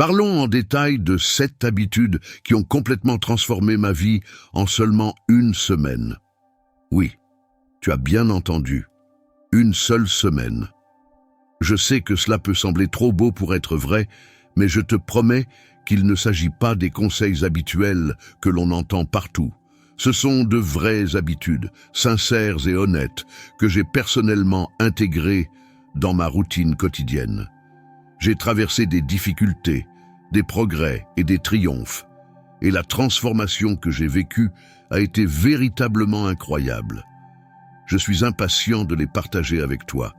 Parlons en détail de 7 habitudes qui ont complètement transformé ma vie en seulement une semaine. Oui, tu as bien entendu, une seule semaine. Je sais que cela peut sembler trop beau pour être vrai, mais je te promets qu'il ne s'agit pas des conseils habituels que l'on entend partout. Ce sont de vraies habitudes, sincères et honnêtes, que j'ai personnellement intégrées dans ma routine quotidienne. J'ai traversé des difficultés, des progrès et des triomphes, et la transformation que j'ai vécue a été véritablement incroyable. Je suis impatient de les partager avec toi,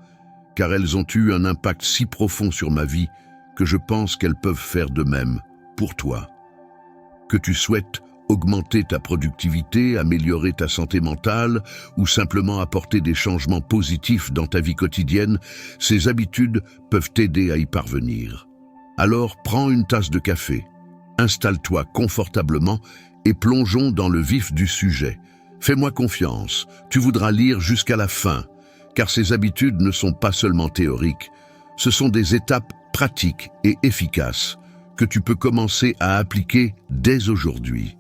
car elles ont eu un impact si profond sur ma vie que je pense qu'elles peuvent faire de même pour toi. Que tu souhaites augmenter ta productivité, améliorer ta santé mentale ou simplement apporter des changements positifs dans ta vie quotidienne, ces habitudes peuvent t'aider à y parvenir. Alors prends une tasse de café, installe-toi confortablement et plongeons dans le vif du sujet. Fais-moi confiance, tu voudras lire jusqu'à la fin, car ces habitudes ne sont pas seulement théoriques, ce sont des étapes pratiques et efficaces que tu peux commencer à appliquer dès aujourd'hui.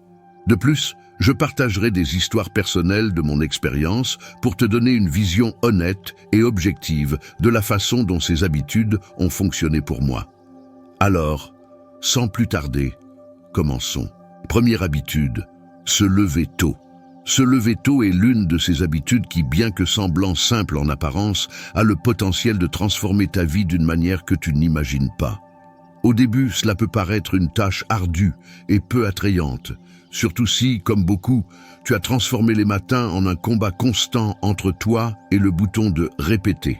De plus, je partagerai des histoires personnelles de mon expérience pour te donner une vision honnête et objective de la façon dont ces habitudes ont fonctionné pour moi. Alors, sans plus tarder, commençons. Première habitude, se lever tôt. Se lever tôt est l'une de ces habitudes qui, bien que semblant simple en apparence, a le potentiel de transformer ta vie d'une manière que tu n'imagines pas. Au début, cela peut paraître une tâche ardue et peu attrayante, surtout si, comme beaucoup, tu as transformé les matins en un combat constant entre toi et le bouton de « répéter ».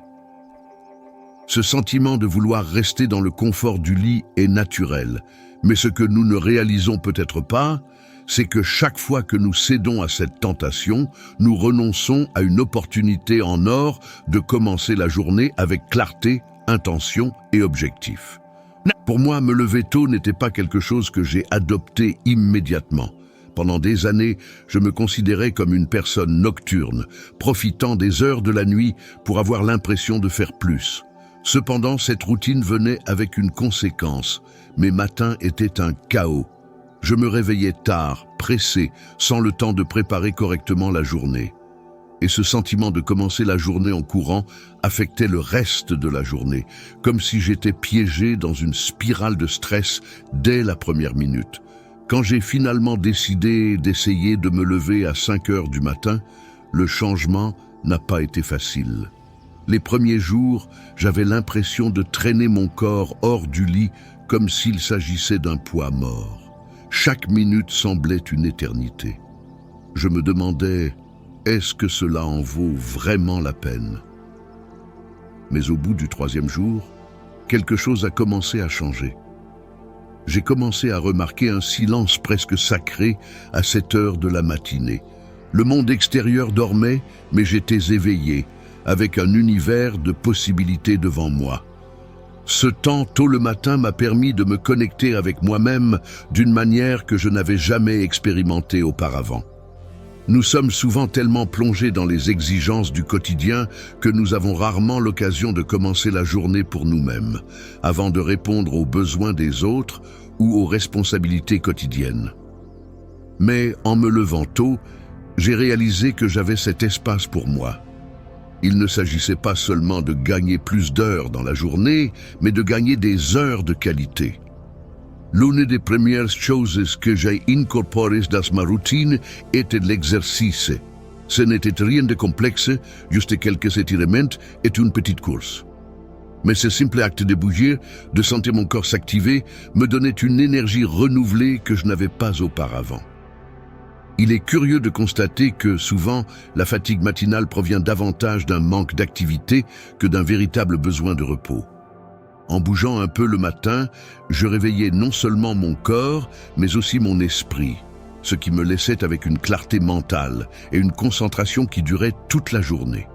Ce sentiment de vouloir rester dans le confort du lit est naturel, mais ce que nous ne réalisons peut-être pas, c'est que chaque fois que nous cédons à cette tentation, nous renonçons à une opportunité en or de commencer la journée avec clarté, intention et objectif. Pour moi, me lever tôt n'était pas quelque chose que j'ai adopté immédiatement. Pendant des années, je me considérais comme une personne nocturne, profitant des heures de la nuit pour avoir l'impression de faire plus. Cependant, cette routine venait avec une conséquence. Mes matins étaient un chaos. Je me réveillais tard, pressé, sans le temps de préparer correctement la journée. Et ce sentiment de commencer la journée en courant affectait le reste de la journée, comme si j'étais piégé dans une spirale de stress dès la première minute. Quand j'ai finalement décidé d'essayer de me lever à 5 heures du matin, le changement n'a pas été facile. Les premiers jours, j'avais l'impression de traîner mon corps hors du lit comme s'il s'agissait d'un poids mort. Chaque minute semblait une éternité. Je me demandais, est-ce que cela en vaut vraiment la peine? Mais au bout du 3e jour, quelque chose a commencé à changer. J'ai commencé à remarquer un silence presque sacré à cette heure de la matinée. Le monde extérieur dormait, mais j'étais éveillé, avec un univers de possibilités devant moi. Ce temps tôt le matin m'a permis de me connecter avec moi-même d'une manière que je n'avais jamais expérimentée auparavant. Nous sommes souvent tellement plongés dans les exigences du quotidien que nous avons rarement l'occasion de commencer la journée pour nous-mêmes, avant de répondre aux besoins des autres ou aux responsabilités quotidiennes. Mais en me levant tôt, j'ai réalisé que j'avais cet espace pour moi. Il ne s'agissait pas seulement de gagner plus d'heures dans la journée, mais de gagner des heures de qualité. L'une des premières choses que j'ai incorporées dans ma routine était l'exercice. Ce n'était rien de complexe, juste quelques étirements et une petite course. Mais ce simple acte de bouger, de sentir mon corps s'activer, me donnait une énergie renouvelée que je n'avais pas auparavant. Il est curieux de constater que, souvent, la fatigue matinale provient davantage d'un manque d'activité que d'un véritable besoin de repos. En bougeant un peu le matin, je réveillais non seulement mon corps, mais aussi mon esprit, ce qui me laissait avec une clarté mentale et une concentration qui durait toute la journée.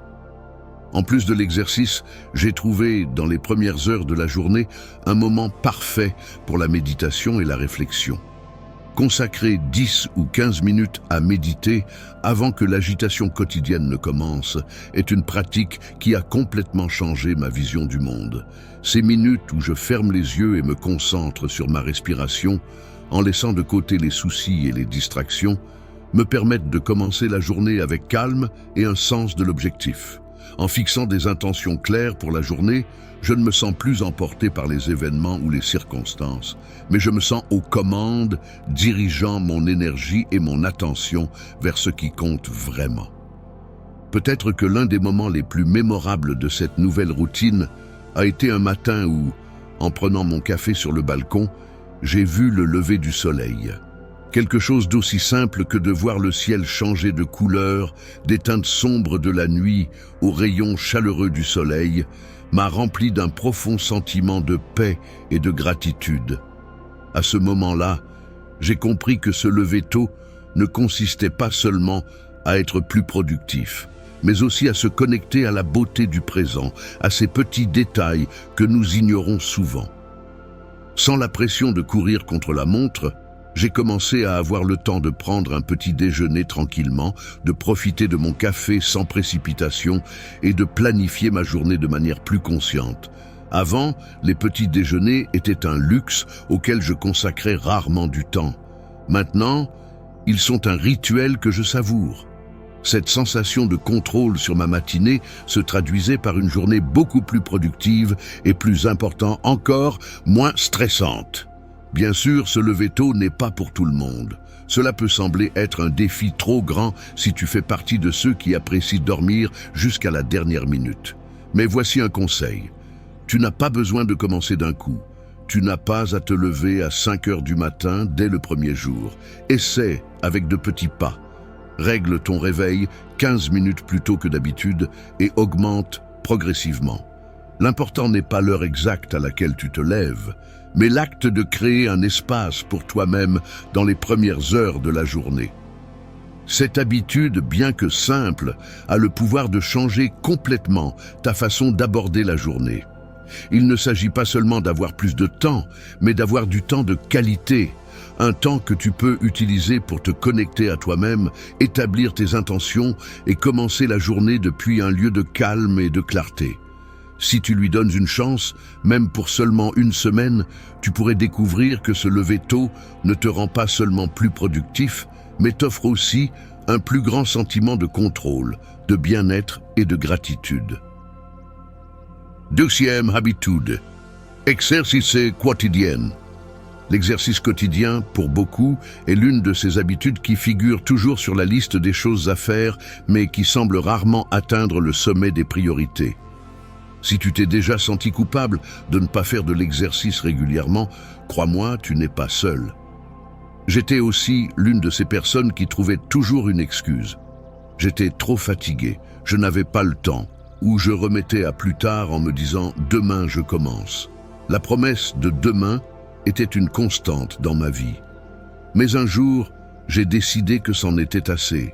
En plus de l'exercice, j'ai trouvé, dans les premières heures de la journée, un moment parfait pour la méditation et la réflexion. Consacrer 10 ou 15 minutes à méditer avant que l'agitation quotidienne ne commence est une pratique qui a complètement changé ma vision du monde. Ces minutes où je ferme les yeux et me concentre sur ma respiration, en laissant de côté les soucis et les distractions, me permettent de commencer la journée avec calme et un sens de l'objectif. En fixant des intentions claires pour la journée, je ne me sens plus emporté par les événements ou les circonstances, mais je me sens aux commandes, dirigeant mon énergie et mon attention vers ce qui compte vraiment. Peut-être que l'un des moments les plus mémorables de cette nouvelle routine a été un matin où, en prenant mon café sur le balcon, j'ai vu le lever du soleil. Quelque chose d'aussi simple que de voir le ciel changer de couleur, des teintes sombres de la nuit aux rayons chaleureux du soleil, m'a rempli d'un profond sentiment de paix et de gratitude. À ce moment-là, j'ai compris que se lever tôt ne consistait pas seulement à être plus productif, mais aussi à se connecter à la beauté du présent, à ces petits détails que nous ignorons souvent. Sans la pression de courir contre la montre, j'ai commencé à avoir le temps de prendre un petit déjeuner tranquillement, de profiter de mon café sans précipitation et de planifier ma journée de manière plus consciente. Avant, les petits déjeuners étaient un luxe auquel je consacrais rarement du temps. Maintenant, ils sont un rituel que je savoure. Cette sensation de contrôle sur ma matinée se traduisait par une journée beaucoup plus productive et plus important encore, moins stressante. Bien sûr, se lever tôt n'est pas pour tout le monde. Cela peut sembler être un défi trop grand si tu fais partie de ceux qui apprécient dormir jusqu'à la dernière minute. Mais voici un conseil. Tu n'as pas besoin de commencer d'un coup. Tu n'as pas à te lever à 5 heures du matin dès le premier jour. Essaie avec de petits pas. Règle ton réveil 15 minutes plus tôt que d'habitude et augmente progressivement. L'important n'est pas l'heure exacte à laquelle tu te lèves, mais l'acte de créer un espace pour toi-même dans les premières heures de la journée. Cette habitude, bien que simple, a le pouvoir de changer complètement ta façon d'aborder la journée. Il ne s'agit pas seulement d'avoir plus de temps, mais d'avoir du temps de qualité, un temps que tu peux utiliser pour te connecter à toi-même, établir tes intentions et commencer la journée depuis un lieu de calme et de clarté. Si tu lui donnes une chance, même pour seulement une semaine, tu pourrais découvrir que se lever tôt ne te rend pas seulement plus productif, mais t'offre aussi un plus grand sentiment de contrôle, de bien-être et de gratitude. Deuxième habitude, exercice quotidien. L'exercice quotidien, pour beaucoup, est l'une de ces habitudes qui figure toujours sur la liste des choses à faire, mais qui semble rarement atteindre le sommet des priorités. Si tu t'es déjà senti coupable de ne pas faire de l'exercice régulièrement, crois-moi, tu n'es pas seul. J'étais aussi l'une de ces personnes qui trouvaient toujours une excuse. J'étais trop fatigué, je n'avais pas le temps, ou je remettais à plus tard en me disant « demain je commence ». La promesse de demain était une constante dans ma vie. Mais un jour, j'ai décidé que c'en était assez.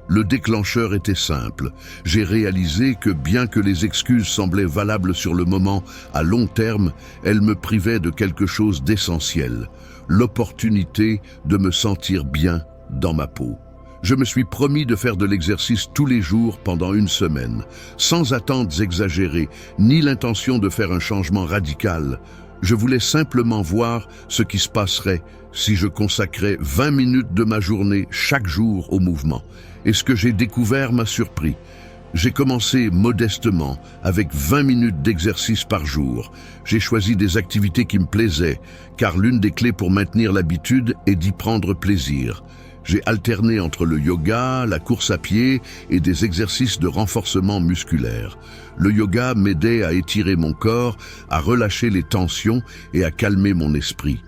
Le déclencheur était simple. J'ai réalisé que bien que les excuses semblaient valables sur le moment, à long terme, elles me privaient de quelque chose d'essentiel, l'opportunité de me sentir bien dans ma peau. Je me suis promis de faire de l'exercice tous les jours pendant une semaine, sans attentes exagérées, ni l'intention de faire un changement radical. Je voulais simplement voir ce qui se passerait si je consacrais 20 minutes de ma journée chaque jour au mouvement. Et ce que j'ai découvert m'a surpris. J'ai commencé modestement, avec 20 minutes d'exercice par jour. J'ai choisi des activités qui me plaisaient, car l'une des clés pour maintenir l'habitude est d'y prendre plaisir. J'ai alterné entre le yoga, la course à pied et des exercices de renforcement musculaire. Le yoga m'aidait à étirer mon corps, à relâcher les tensions et à calmer mon esprit.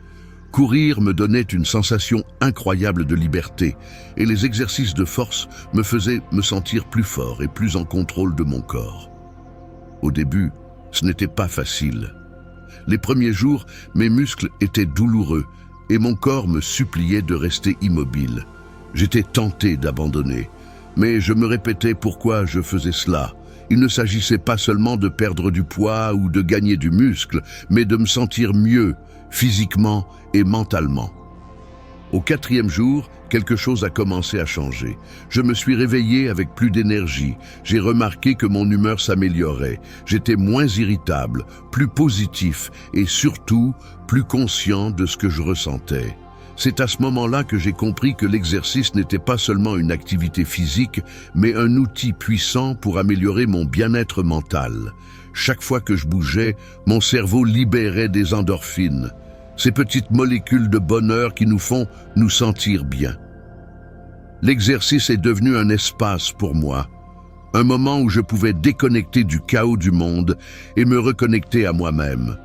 Courir me donnait une sensation incroyable de liberté et les exercices de force me faisaient me sentir plus fort et plus en contrôle de mon corps. Au début, ce n'était pas facile. Les premiers jours, mes muscles étaient douloureux et mon corps me suppliait de rester immobile. J'étais tenté d'abandonner, mais je me répétais pourquoi je faisais cela. Il ne s'agissait pas seulement de perdre du poids ou de gagner du muscle, mais de me sentir mieux, physiquement et mentalement. Au 4e jour, quelque chose a commencé à changer. Je me suis réveillé avec plus d'énergie. J'ai remarqué que mon humeur s'améliorait. J'étais moins irritable, plus positif et surtout plus conscient de ce que je ressentais. C'est à ce moment-là que j'ai compris que l'exercice n'était pas seulement une activité physique, mais un outil puissant pour améliorer mon bien-être mental. Chaque fois que je bougeais, mon cerveau libérait des endorphines, ces petites molécules de bonheur qui nous font nous sentir bien. L'exercice est devenu un espace pour moi, un moment où je pouvais déconnecter du chaos du monde et me reconnecter à moi-même.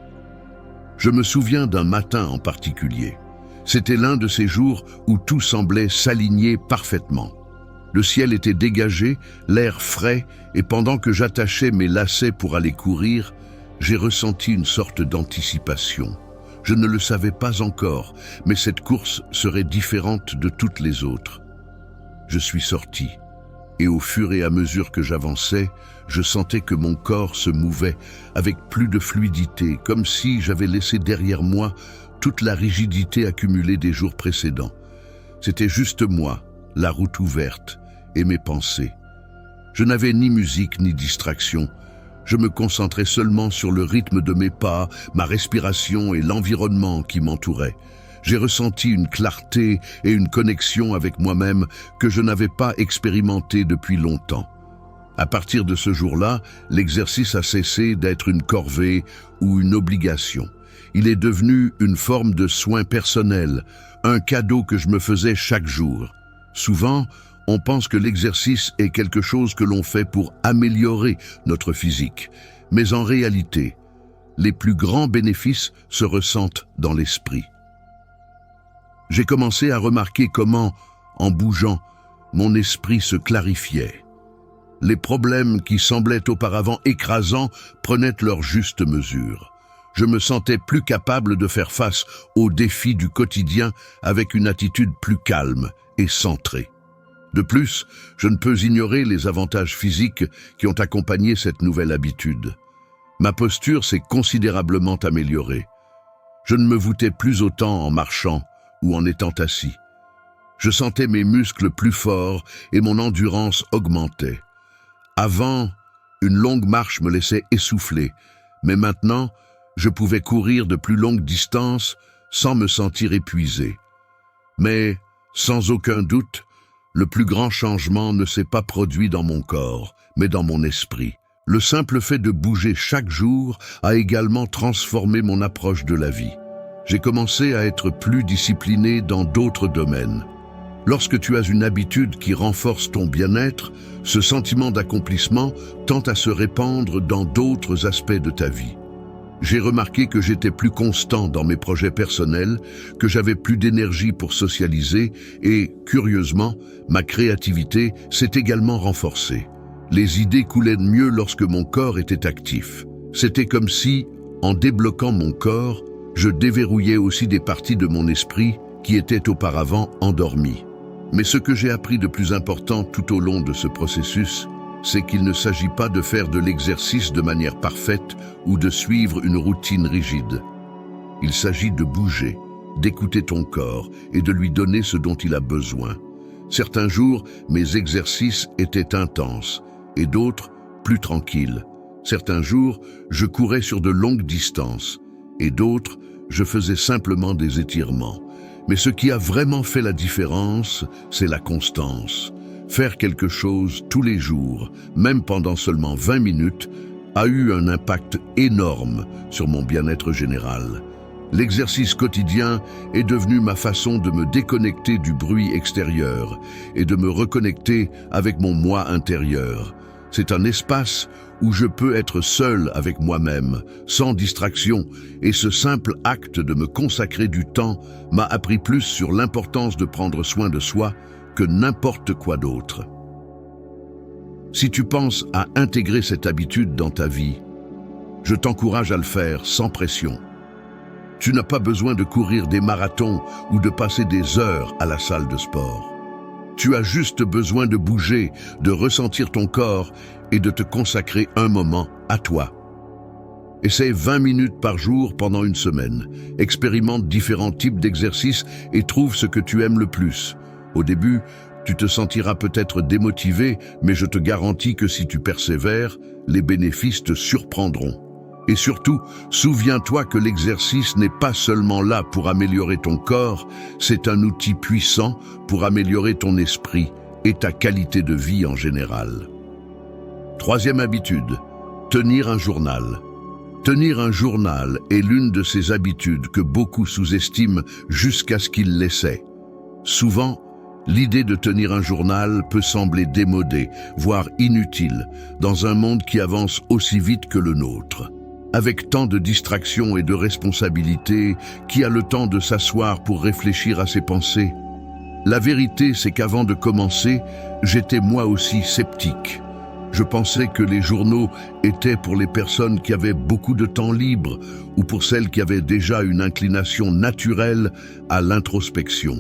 Je me souviens d'un matin en particulier. C'était l'un de ces jours où tout semblait s'aligner parfaitement. Le ciel était dégagé, l'air frais, et pendant que j'attachais mes lacets pour aller courir, j'ai ressenti une sorte d'anticipation. Je ne le savais pas encore, mais cette course serait différente de toutes les autres. Je suis sorti, et au fur et à mesure que j'avançais, je sentais que mon corps se mouvait avec plus de fluidité, comme si j'avais laissé derrière moi toute la rigidité accumulée des jours précédents. C'était juste moi, la route ouverte, et mes pensées. Je n'avais ni musique ni distraction. Je me concentrais seulement sur le rythme de mes pas, ma respiration et l'environnement qui m'entourait. J'ai ressenti une clarté et une connexion avec moi-même que je n'avais pas expérimenté depuis longtemps. À partir de ce jour-là, l'exercice a cessé d'être une corvée ou une obligation. Il est devenu une forme de soin personnel, un cadeau que je me faisais chaque jour. Souvent, on pense que l'exercice est quelque chose que l'on fait pour améliorer notre physique. Mais en réalité, les plus grands bénéfices se ressentent dans l'esprit. J'ai commencé à remarquer comment, en bougeant, mon esprit se clarifiait. Les problèmes qui semblaient auparavant écrasants prenaient leur juste mesure. Je me sentais plus capable de faire face aux défis du quotidien avec une attitude plus calme et centrée. De plus, je ne peux ignorer les avantages physiques qui ont accompagné cette nouvelle habitude. Ma posture s'est considérablement améliorée. Je ne me voûtais plus autant en marchant ou en étant assis. Je sentais mes muscles plus forts et mon endurance augmentait. Avant, une longue marche me laissait essouffler, mais maintenant, je pouvais courir de plus longues distances sans me sentir épuisé. Mais, sans aucun doute, le plus grand changement ne s'est pas produit dans mon corps, mais dans mon esprit. Le simple fait de bouger chaque jour a également transformé mon approche de la vie. J'ai commencé à être plus discipliné dans d'autres domaines. Lorsque tu as une habitude qui renforce ton bien-être, ce sentiment d'accomplissement tend à se répandre dans d'autres aspects de ta vie. J'ai remarqué que j'étais plus constant dans mes projets personnels, que j'avais plus d'énergie pour socialiser et, curieusement, ma créativité s'est également renforcée. Les idées coulaient mieux lorsque mon corps était actif. C'était comme si, en débloquant mon corps, je déverrouillais aussi des parties de mon esprit qui étaient auparavant endormies. Mais ce que j'ai appris de plus important tout au long de ce processus, c'est qu'il ne s'agit pas de faire de l'exercice de manière parfaite ou de suivre une routine rigide. Il s'agit de bouger, d'écouter ton corps et de lui donner ce dont il a besoin. Certains jours, mes exercices étaient intenses et d'autres plus tranquilles. Certains jours, je courais sur de longues distances et d'autres, je faisais simplement des étirements. Mais ce qui a vraiment fait la différence, c'est la constance. Faire quelque chose tous les jours, même pendant seulement 20 minutes, a eu un impact énorme sur mon bien-être général. L'exercice quotidien est devenu ma façon de me déconnecter du bruit extérieur et de me reconnecter avec mon moi intérieur. C'est un espace où je peux être seul avec moi-même, sans distraction, et ce simple acte de me consacrer du temps m'a appris plus sur l'importance de prendre soin de soi que n'importe quoi d'autre. Si tu penses à intégrer cette habitude dans ta vie, je t'encourage à le faire sans pression. Tu n'as pas besoin de courir des marathons ou de passer des heures à la salle de sport. Tu as juste besoin de bouger, de ressentir ton corps et de te consacrer un moment à toi. Essaie 20 minutes par jour pendant une semaine. Expérimente différents types d'exercices et trouve ce que tu aimes le plus. Au début, tu te sentiras peut-être démotivé, mais je te garantis que si tu persévères, les bénéfices te surprendront. Et surtout, souviens-toi que l'exercice n'est pas seulement là pour améliorer ton corps, c'est un outil puissant pour améliorer ton esprit et ta qualité de vie en général. Troisième habitude, tenir un journal. Tenir un journal est l'une de ces habitudes que beaucoup sous-estiment jusqu'à ce qu'ils l'essaient. Souvent, l'idée de tenir un journal peut sembler démodée, voire inutile, dans un monde qui avance aussi vite que le nôtre. Avec tant de distractions et de responsabilités, qui a le temps de s'asseoir pour réfléchir à ses pensées? La vérité, c'est qu'avant de commencer, j'étais moi aussi sceptique. Je pensais que les journaux étaient pour les personnes qui avaient beaucoup de temps libre ou pour celles qui avaient déjà une inclination naturelle à l'introspection.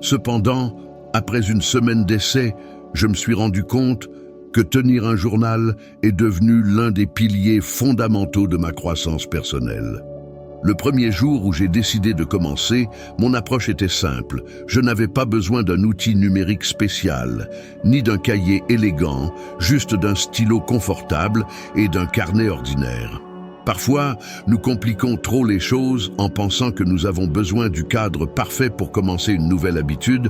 Cependant, après une semaine d'essai, je me suis rendu compte que tenir un journal est devenu l'un des piliers fondamentaux de ma croissance personnelle. Le premier jour où j'ai décidé de commencer, mon approche était simple. Je n'avais pas besoin d'un outil numérique spécial, ni d'un cahier élégant, juste d'un stylo confortable et d'un carnet ordinaire. Parfois, nous compliquons trop les choses en pensant que nous avons besoin du cadre parfait pour commencer une nouvelle habitude,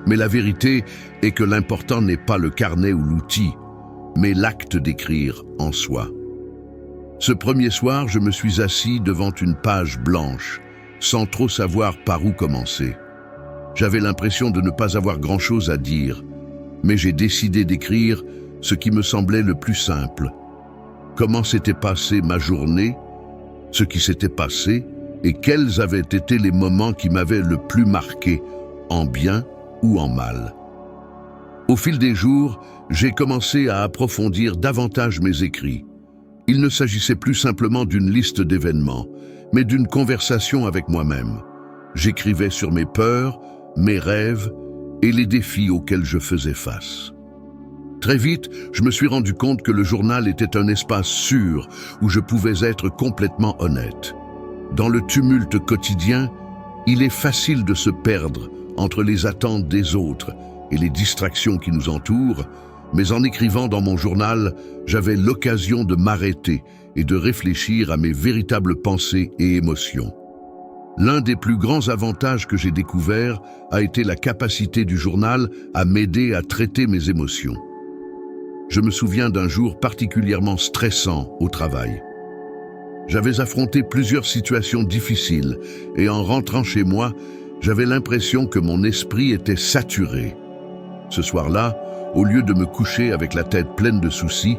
mais la vérité est que l'important n'est pas le carnet ou l'outil, mais l'acte d'écrire en soi. Ce premier soir, je me suis assis devant une page blanche, sans trop savoir par où commencer. J'avais l'impression de ne pas avoir grand-chose à dire, mais j'ai décidé d'écrire ce qui me semblait le plus simple. Comment s'était passée ma journée, ce qui s'était passé, et quels avaient été les moments qui m'avaient le plus marqué, en bien ou en mal. Au fil des jours, j'ai commencé à approfondir davantage mes écrits. Il ne s'agissait plus simplement d'une liste d'événements, mais d'une conversation avec moi-même. J'écrivais sur mes peurs, mes rêves et les défis auxquels je faisais face. Très vite, je me suis rendu compte que le journal était un espace sûr où je pouvais être complètement honnête. Dans le tumulte quotidien, il est facile de se perdre entre les attentes des autres et les distractions qui nous entourent, mais en écrivant dans mon journal, j'avais l'occasion de m'arrêter et de réfléchir à mes véritables pensées et émotions. L'un des plus grands avantages que j'ai découvert a été la capacité du journal à m'aider à traiter mes émotions. Je me souviens d'un jour particulièrement stressant au travail. J'avais affronté plusieurs situations difficiles et en rentrant chez moi, j'avais l'impression que mon esprit était saturé. Ce soir-là, au lieu de me coucher avec la tête pleine de soucis,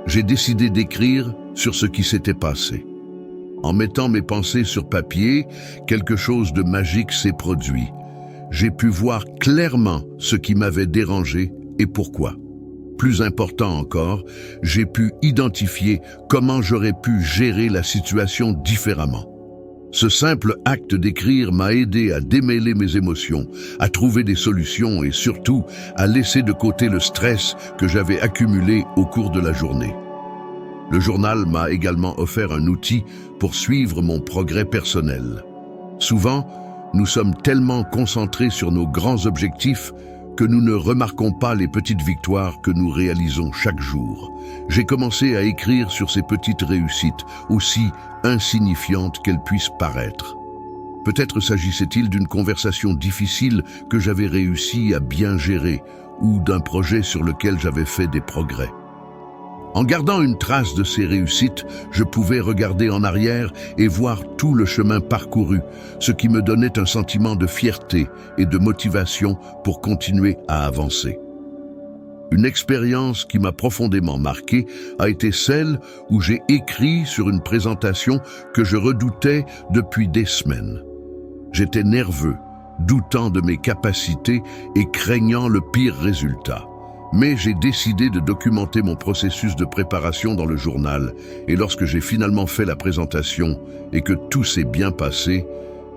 j'ai décidé d'écrire sur ce qui s'était passé. En mettant mes pensées sur papier, quelque chose de magique s'est produit. J'ai pu voir clairement ce qui m'avait dérangé et pourquoi. Plus important encore, j'ai pu identifier comment j'aurais pu gérer la situation différemment. Ce simple acte d'écrire m'a aidé à démêler mes émotions, à trouver des solutions et surtout à laisser de côté le stress que j'avais accumulé au cours de la journée. Le journal m'a également offert un outil pour suivre mon progrès personnel. Souvent, nous sommes tellement concentrés sur nos grands objectifs que nous ne remarquons pas les petites victoires que nous réalisons chaque jour. J'ai commencé à écrire sur ces petites réussites, aussi insignifiantes qu'elles puissent paraître. Peut-être s'agissait-il d'une conversation difficile que j'avais réussi à bien gérer, ou d'un projet sur lequel j'avais fait des progrès. En gardant une trace de ces réussites, je pouvais regarder en arrière et voir tout le chemin parcouru, ce qui me donnait un sentiment de fierté et de motivation pour continuer à avancer. Une expérience qui m'a profondément marqué a été celle où j'ai écrit sur une présentation que je redoutais depuis des semaines. J'étais nerveux, doutant de mes capacités et craignant le pire résultat. Mais j'ai décidé de documenter mon processus de préparation dans le journal et lorsque j'ai finalement fait la présentation et que tout s'est bien passé,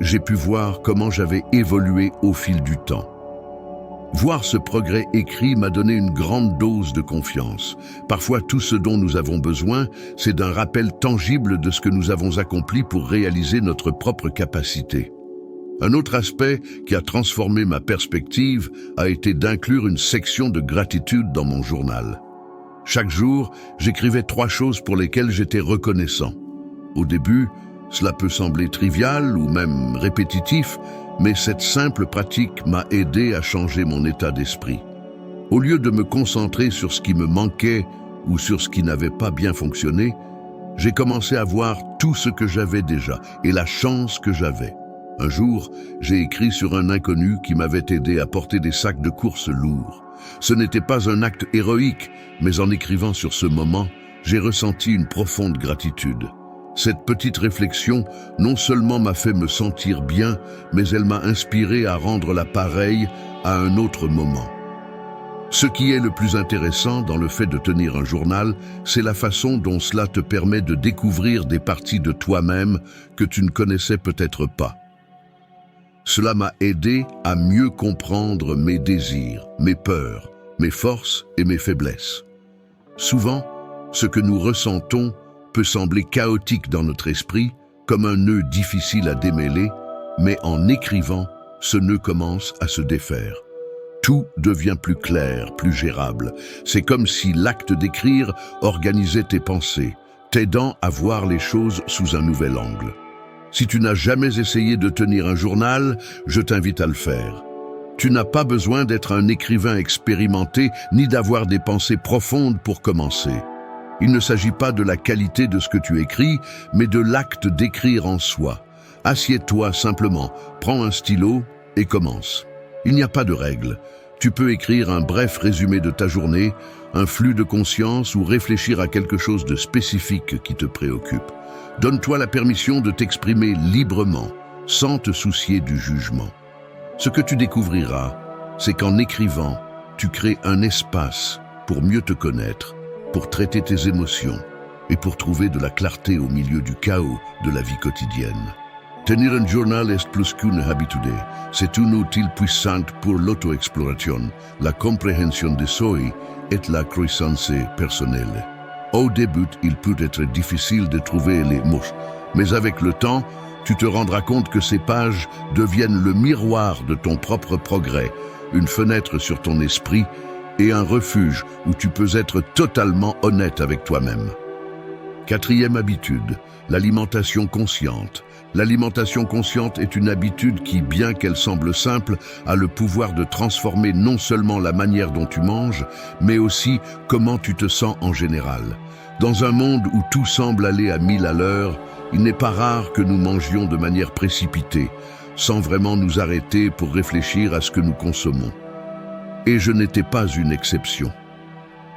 j'ai pu voir comment j'avais évolué au fil du temps. Voir ce progrès écrit m'a donné une grande dose de confiance. Parfois, tout ce dont nous avons besoin, c'est d'un rappel tangible de ce que nous avons accompli pour réaliser notre propre capacité. Un autre aspect qui a transformé ma perspective a été d'inclure une section de gratitude dans mon journal. Chaque jour, j'écrivais 3 choses pour lesquelles j'étais reconnaissant. Au début, cela peut sembler trivial ou même répétitif, mais cette simple pratique m'a aidé à changer mon état d'esprit. Au lieu de me concentrer sur ce qui me manquait ou sur ce qui n'avait pas bien fonctionné, j'ai commencé à voir tout ce que j'avais déjà et la chance que j'avais. Un jour, j'ai écrit sur un inconnu qui m'avait aidé à porter des sacs de course lourds. Ce n'était pas un acte héroïque, mais en écrivant sur ce moment, j'ai ressenti une profonde gratitude. Cette petite réflexion non seulement m'a fait me sentir bien, mais elle m'a inspiré à rendre la pareille à un autre moment. Ce qui est le plus intéressant dans le fait de tenir un journal, c'est la façon dont cela te permet de découvrir des parties de toi-même que tu ne connaissais peut-être pas. Cela m'a aidé à mieux comprendre mes désirs, mes peurs, mes forces et mes faiblesses. Souvent, ce que nous ressentons peut sembler chaotique dans notre esprit, comme un nœud difficile à démêler, mais en écrivant, ce nœud commence à se défaire. Tout devient plus clair, plus gérable. C'est comme si l'acte d'écrire organisait tes pensées, t'aidant à voir les choses sous un nouvel angle. Si tu n'as jamais essayé de tenir un journal, je t'invite à le faire. Tu n'as pas besoin d'être un écrivain expérimenté, ni d'avoir des pensées profondes pour commencer. Il ne s'agit pas de la qualité de ce que tu écris, mais de l'acte d'écrire en soi. Assieds-toi simplement, prends un stylo et commence. Il n'y a pas de règle. Tu peux écrire un bref résumé de ta journée, un flux de conscience ou réfléchir à quelque chose de spécifique qui te préoccupe. Donne-toi la permission de t'exprimer librement, sans te soucier du jugement. Ce que tu découvriras, c'est qu'en écrivant, tu crées un espace pour mieux te connaître, pour traiter tes émotions et pour trouver de la clarté au milieu du chaos de la vie quotidienne. Tenir un journal est plus qu'une habitude, c'est un outil puissant pour l'auto-exploration, la compréhension de soi et la croissance personnelle. Au début, il peut être difficile de trouver les mots, mais avec le temps, tu te rendras compte que ces pages deviennent le miroir de ton propre progrès, une fenêtre sur ton esprit et un refuge où tu peux être totalement honnête avec toi-même. 4e habitude, l'alimentation consciente. L'alimentation consciente est une habitude qui, bien qu'elle semble simple, a le pouvoir de transformer non seulement la manière dont tu manges, mais aussi comment tu te sens en général. Dans un monde où tout semble aller à 1000 à l'heure, il n'est pas rare que nous mangions de manière précipitée, sans vraiment nous arrêter pour réfléchir à ce que nous consommons. Et je n'étais pas une exception.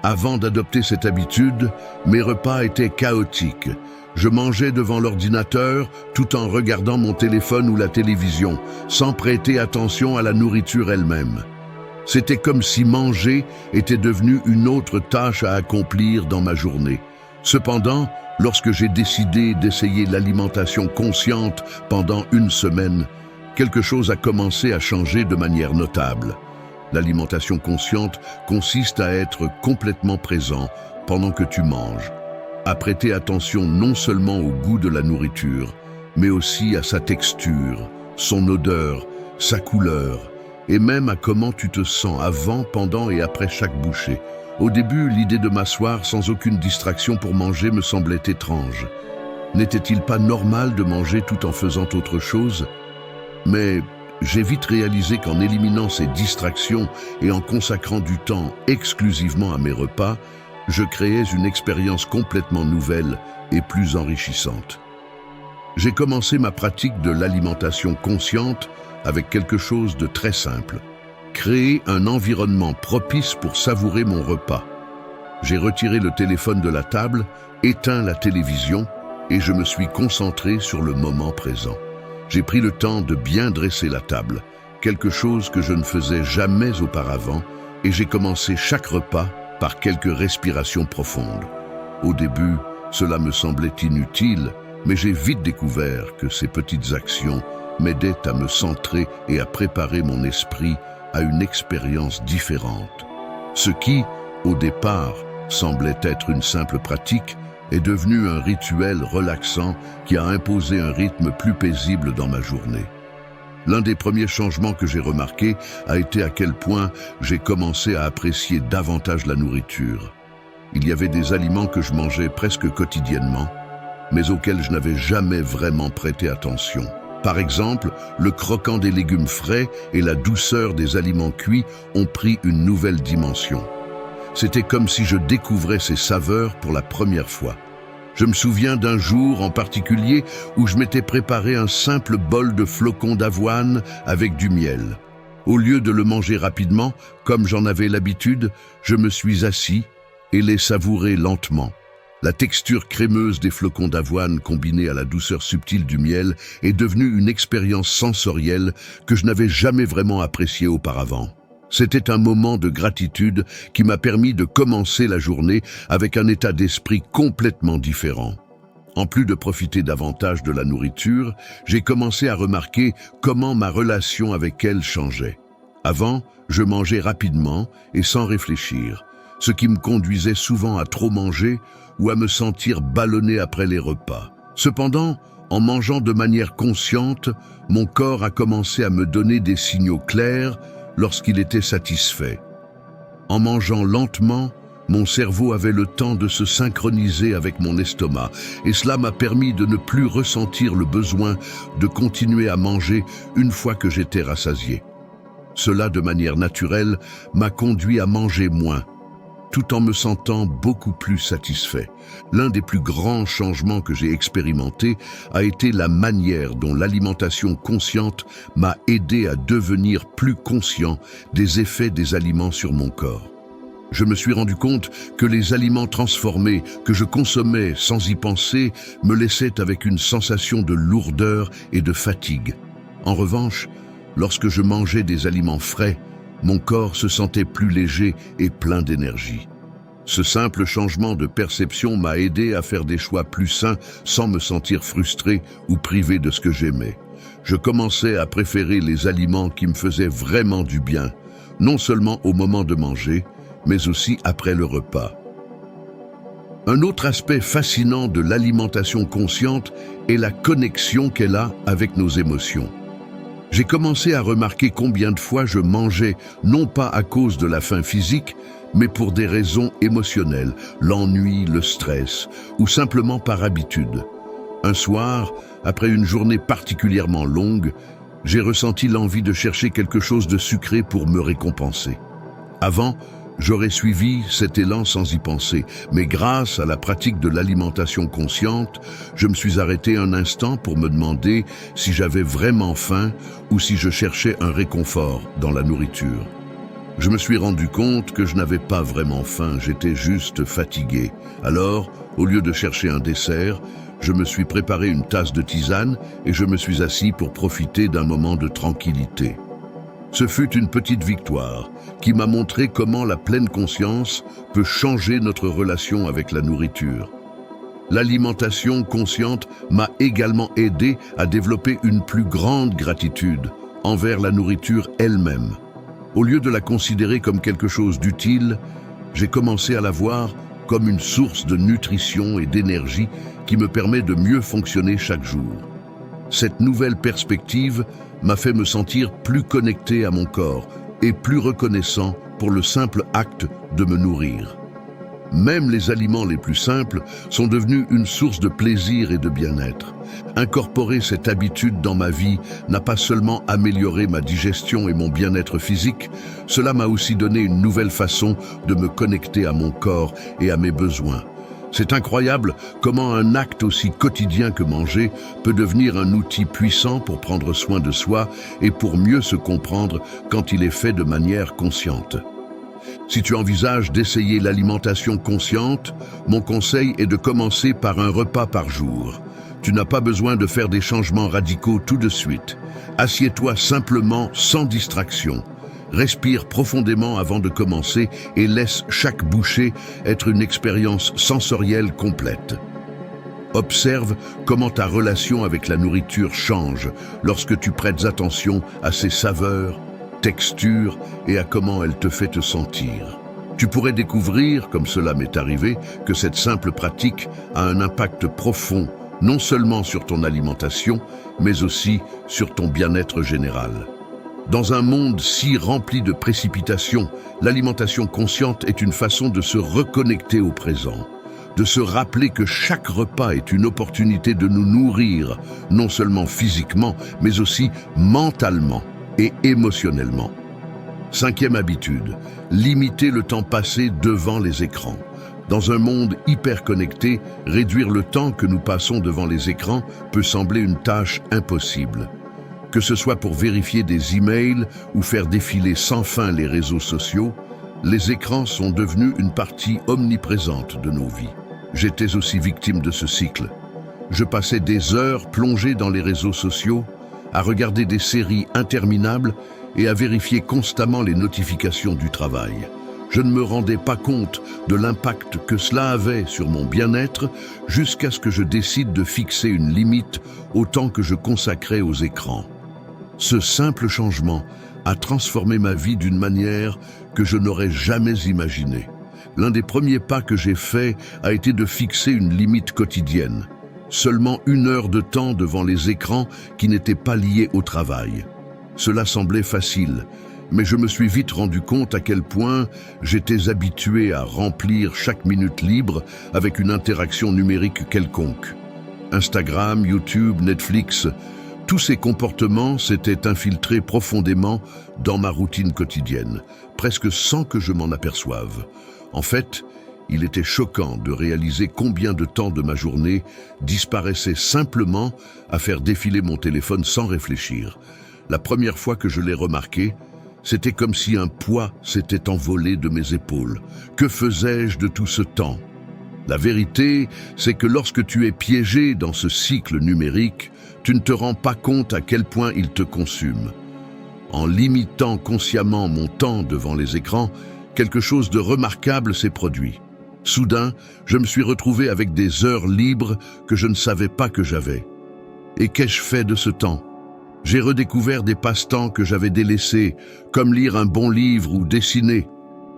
Avant d'adopter cette habitude, mes repas étaient chaotiques. Je mangeais devant l'ordinateur tout en regardant mon téléphone ou la télévision, sans prêter attention à la nourriture elle-même. C'était comme si manger était devenu une autre tâche à accomplir dans ma journée. Cependant, lorsque j'ai décidé d'essayer l'alimentation consciente pendant une semaine, quelque chose a commencé à changer de manière notable. L'alimentation consciente consiste à être complètement présent pendant que tu manges, à prêter attention non seulement au goût de la nourriture, mais aussi à sa texture, son odeur, sa couleur, et même à comment tu te sens avant, pendant et après chaque bouchée. Au début, l'idée de m'asseoir sans aucune distraction pour manger me semblait étrange. N'était-il pas normal de manger tout en faisant autre chose? Mais j'ai vite réalisé qu'en éliminant ces distractions et en consacrant du temps exclusivement à mes repas, je créais une expérience complètement nouvelle et plus enrichissante. J'ai commencé ma pratique de l'alimentation consciente avec quelque chose de très simple. Créer un environnement propice pour savourer mon repas. J'ai retiré le téléphone de la table, éteint la télévision et je me suis concentré sur le moment présent. J'ai pris le temps de bien dresser la table, quelque chose que je ne faisais jamais auparavant, et j'ai commencé chaque repas par quelques respirations profondes. Au début, cela me semblait inutile, mais j'ai vite découvert que ces petites actions m'aidaient à me centrer et à préparer mon esprit à une expérience différente. Ce qui, au départ, semblait être une simple pratique, est devenu un rituel relaxant qui a imposé un rythme plus paisible dans ma journée. L'un des premiers changements que j'ai remarqué a été à quel point j'ai commencé à apprécier davantage la nourriture. Il y avait des aliments que je mangeais presque quotidiennement, mais auxquels je n'avais jamais vraiment prêté attention. Par exemple, le croquant des légumes frais et la douceur des aliments cuits ont pris une nouvelle dimension. C'était comme si je découvrais ces saveurs pour la première fois. Je me souviens d'un jour en particulier où je m'étais préparé un simple bol de flocons d'avoine avec du miel. Au lieu de le manger rapidement, comme j'en avais l'habitude, je me suis assis et les savourer lentement. La texture crémeuse des flocons d'avoine combinée à la douceur subtile du miel est devenue une expérience sensorielle que je n'avais jamais vraiment appréciée auparavant. C'était un moment de gratitude qui m'a permis de commencer la journée avec un état d'esprit complètement différent. En plus de profiter davantage de la nourriture, j'ai commencé à remarquer comment ma relation avec elle changeait. Avant, je mangeais rapidement et sans réfléchir, ce qui me conduisait souvent à trop manger ou à me sentir ballonné après les repas. Cependant, en mangeant de manière consciente, mon corps a commencé à me donner des signaux clairs lorsqu'il était satisfait. En mangeant lentement, mon cerveau avait le temps de se synchroniser avec mon estomac et cela m'a permis de ne plus ressentir le besoin de continuer à manger une fois que j'étais rassasié. Cela, de manière naturelle, m'a conduit à manger moins, tout en me sentant beaucoup plus satisfait. L'un des plus grands changements que j'ai expérimenté a été la manière dont l'alimentation consciente m'a aidé à devenir plus conscient des effets des aliments sur mon corps. Je me suis rendu compte que les aliments transformés que je consommais sans y penser me laissaient avec une sensation de lourdeur et de fatigue. En revanche, lorsque je mangeais des aliments frais, mon corps se sentait plus léger et plein d'énergie. Ce simple changement de perception m'a aidé à faire des choix plus sains sans me sentir frustré ou privé de ce que j'aimais. Je commençais à préférer les aliments qui me faisaient vraiment du bien, non seulement au moment de manger, mais aussi après le repas. Un autre aspect fascinant de l'alimentation consciente est la connexion qu'elle a avec nos émotions. J'ai commencé à remarquer combien de fois je mangeais, non pas à cause de la faim physique, mais pour des raisons émotionnelles, l'ennui, le stress, ou simplement par habitude. Un soir, après une journée particulièrement longue, j'ai ressenti l'envie de chercher quelque chose de sucré pour me récompenser. Avant, j'aurais suivi cet élan sans y penser, mais grâce à la pratique de l'alimentation consciente, je me suis arrêté un instant pour me demander si j'avais vraiment faim ou si je cherchais un réconfort dans la nourriture. Je me suis rendu compte que je n'avais pas vraiment faim, j'étais juste fatigué. Alors, au lieu de chercher un dessert, je me suis préparé une tasse de tisane et je me suis assis pour profiter d'un moment de tranquillité. Ce fut une petite victoire qui m'a montré comment la pleine conscience peut changer notre relation avec la nourriture. L'alimentation consciente m'a également aidé à développer une plus grande gratitude envers la nourriture elle-même. Au lieu de la considérer comme quelque chose d'utile, j'ai commencé à la voir comme une source de nutrition et d'énergie qui me permet de mieux fonctionner chaque jour. Cette nouvelle perspective m'a fait me sentir plus connecté à mon corps et plus reconnaissant pour le simple acte de me nourrir. Même les aliments les plus simples sont devenus une source de plaisir et de bien-être. Incorporer cette habitude dans ma vie n'a pas seulement amélioré ma digestion et mon bien-être physique, cela m'a aussi donné une nouvelle façon de me connecter à mon corps et à mes besoins. C'est incroyable comment un acte aussi quotidien que manger peut devenir un outil puissant pour prendre soin de soi et pour mieux se comprendre quand il est fait de manière consciente. Si tu envisages d'essayer l'alimentation consciente, mon conseil est de commencer par un repas par jour. Tu n'as pas besoin de faire des changements radicaux tout de suite. Assieds-toi simplement sans distraction. Respire profondément avant de commencer et laisse chaque bouchée être une expérience sensorielle complète. Observe comment ta relation avec la nourriture change lorsque tu prêtes attention à ses saveurs, texture et à comment elle te fait te sentir. Tu pourrais découvrir, comme cela m'est arrivé, que cette simple pratique a un impact profond, non seulement sur ton alimentation, mais aussi sur ton bien-être général. Dans un monde si rempli de précipitations, l'alimentation consciente est une façon de se reconnecter au présent, de se rappeler que chaque repas est une opportunité de nous nourrir, non seulement physiquement, mais aussi mentalement et émotionnellement. 5e habitude, limiter le temps passé devant les écrans. Dans un monde hyper connecté, réduire le temps que nous passons devant les écrans peut sembler une tâche impossible. Que ce soit pour vérifier des emails ou faire défiler sans fin les réseaux sociaux, les écrans sont devenus une partie omniprésente de nos vies. J'étais aussi victime de ce cycle. Je passais des heures plongées dans les réseaux sociaux, à regarder des séries interminables et à vérifier constamment les notifications du travail. Je ne me rendais pas compte de l'impact que cela avait sur mon bien-être jusqu'à ce que je décide de fixer une limite au temps que je consacrais aux écrans. Ce simple changement a transformé ma vie d'une manière que je n'aurais jamais imaginée. L'un des premiers pas que j'ai fait a été de fixer une limite quotidienne. Seulement 1 heure de temps devant les écrans qui n'étaient pas liés au travail. Cela semblait facile, mais je me suis vite rendu compte à quel point j'étais habitué à remplir chaque minute libre avec une interaction numérique quelconque. Instagram, YouTube, Netflix, tous ces comportements s'étaient infiltrés profondément dans ma routine quotidienne, presque sans que je m'en aperçoive. En fait, il était choquant de réaliser combien de temps de ma journée disparaissait simplement à faire défiler mon téléphone sans réfléchir. La première fois que je l'ai remarqué, c'était comme si un poids s'était envolé de mes épaules. Que faisais-je de tout ce temps? La vérité, c'est que lorsque tu es piégé dans ce cycle numérique, tu ne te rends pas compte à quel point il te consume. En limitant consciemment mon temps devant les écrans, quelque chose de remarquable s'est produit. Soudain, je me suis retrouvé avec des heures libres que je ne savais pas que j'avais. Et qu'ai-je fait de ce temps? J'ai redécouvert des passe-temps que j'avais délaissés, comme lire un bon livre ou dessiner.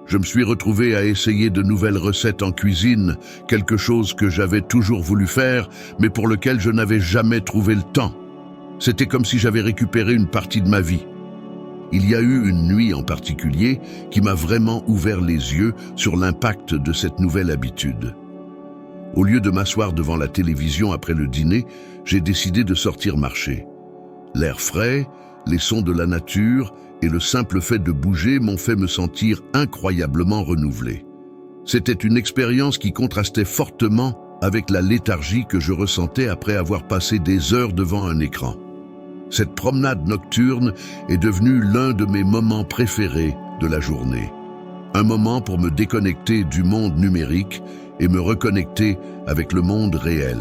Je me suis retrouvé à essayer de nouvelles recettes en cuisine, quelque chose que j'avais toujours voulu faire, mais pour lequel je n'avais jamais trouvé le temps. C'était comme si j'avais récupéré une partie de ma vie. Il y a eu une nuit en particulier qui m'a vraiment ouvert les yeux sur l'impact de cette nouvelle habitude. Au lieu de m'asseoir devant la télévision après le dîner, j'ai décidé de sortir marcher. L'air frais, les sons de la nature et le simple fait de bouger m'ont fait me sentir incroyablement renouvelé. C'était une expérience qui contrastait fortement avec la léthargie que je ressentais après avoir passé des heures devant un écran. Cette promenade nocturne est devenue l'un de mes moments préférés de la journée. Un moment pour me déconnecter du monde numérique et me reconnecter avec le monde réel.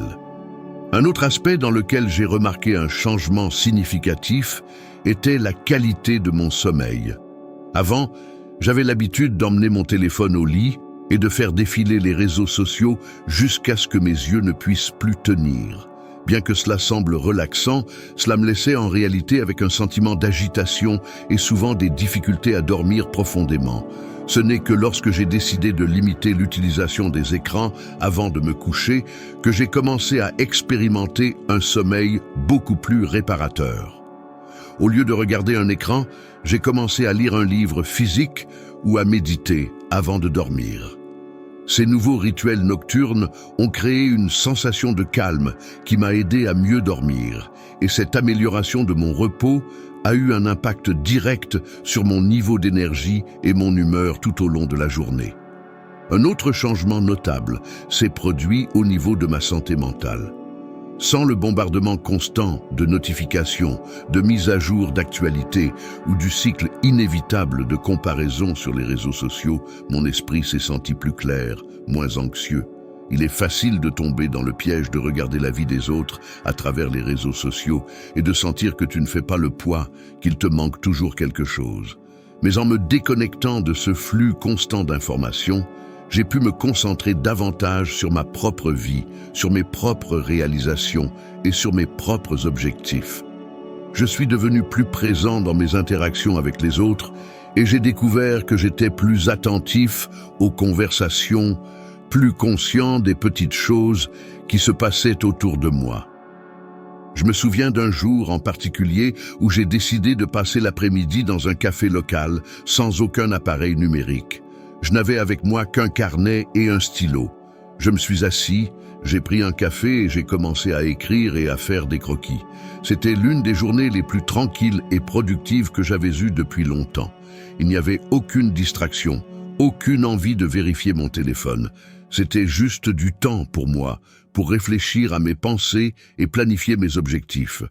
Un autre aspect dans lequel j'ai remarqué un changement significatif était la qualité de mon sommeil. Avant, j'avais l'habitude d'emmener mon téléphone au lit et de faire défiler les réseaux sociaux jusqu'à ce que mes yeux ne puissent plus tenir. Bien que cela semble relaxant, cela me laissait en réalité avec un sentiment d'agitation et souvent des difficultés à dormir profondément. Ce n'est que lorsque j'ai décidé de limiter l'utilisation des écrans avant de me coucher que j'ai commencé à expérimenter un sommeil beaucoup plus réparateur. Au lieu de regarder un écran, j'ai commencé à lire un livre physique ou à méditer avant de dormir. Ces nouveaux rituels nocturnes ont créé une sensation de calme qui m'a aidé à mieux dormir, et cette amélioration de mon repos a eu un impact direct sur mon niveau d'énergie et mon humeur tout au long de la journée. Un autre changement notable s'est produit au niveau de ma santé mentale. Sans le bombardement constant de notifications, de mises à jour d'actualités ou du cycle inévitable de comparaison sur les réseaux sociaux, mon esprit s'est senti plus clair, moins anxieux. Il est facile de tomber dans le piège de regarder la vie des autres à travers les réseaux sociaux et de sentir que tu ne fais pas le poids, qu'il te manque toujours quelque chose. Mais en me déconnectant de ce flux constant d'informations, j'ai pu me concentrer davantage sur ma propre vie, sur mes propres réalisations et sur mes propres objectifs. Je suis devenu plus présent dans mes interactions avec les autres et j'ai découvert que j'étais plus attentif aux conversations, plus conscient des petites choses qui se passaient autour de moi. Je me souviens d'un jour en particulier où j'ai décidé de passer l'après-midi dans un café local sans aucun appareil numérique. Je n'avais avec moi qu'un carnet et un stylo. Je me suis assis, j'ai pris un café et j'ai commencé à écrire et à faire des croquis. C'était l'une des journées les plus tranquilles et productives que j'avais eues depuis longtemps. Il n'y avait aucune distraction, aucune envie de vérifier mon téléphone. C'était juste du temps pour moi, pour réfléchir à mes pensées et planifier mes objectifs.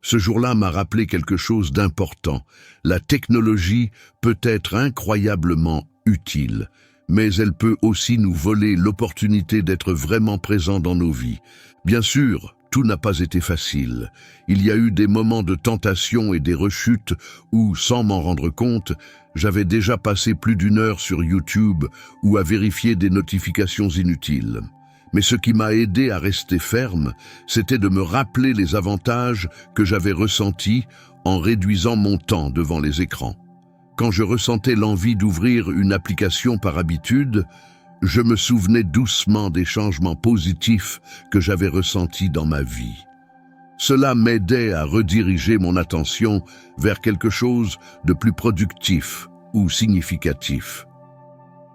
Ce jour-là m'a rappelé quelque chose d'important. La technologie peut être incroyablement utile, mais elle peut aussi nous voler l'opportunité d'être vraiment présent dans nos vies. Bien sûr, tout n'a pas été facile. Il y a eu des moments de tentation et des rechutes où, sans m'en rendre compte, j'avais déjà passé plus d'une heure sur YouTube ou à vérifier des notifications inutiles. Mais ce qui m'a aidé à rester ferme, c'était de me rappeler les avantages que j'avais ressentis en réduisant mon temps devant les écrans. Quand je ressentais l'envie d'ouvrir une application par habitude, je me souvenais doucement des changements positifs que j'avais ressentis dans ma vie. Cela m'aidait à rediriger mon attention vers quelque chose de plus productif ou significatif.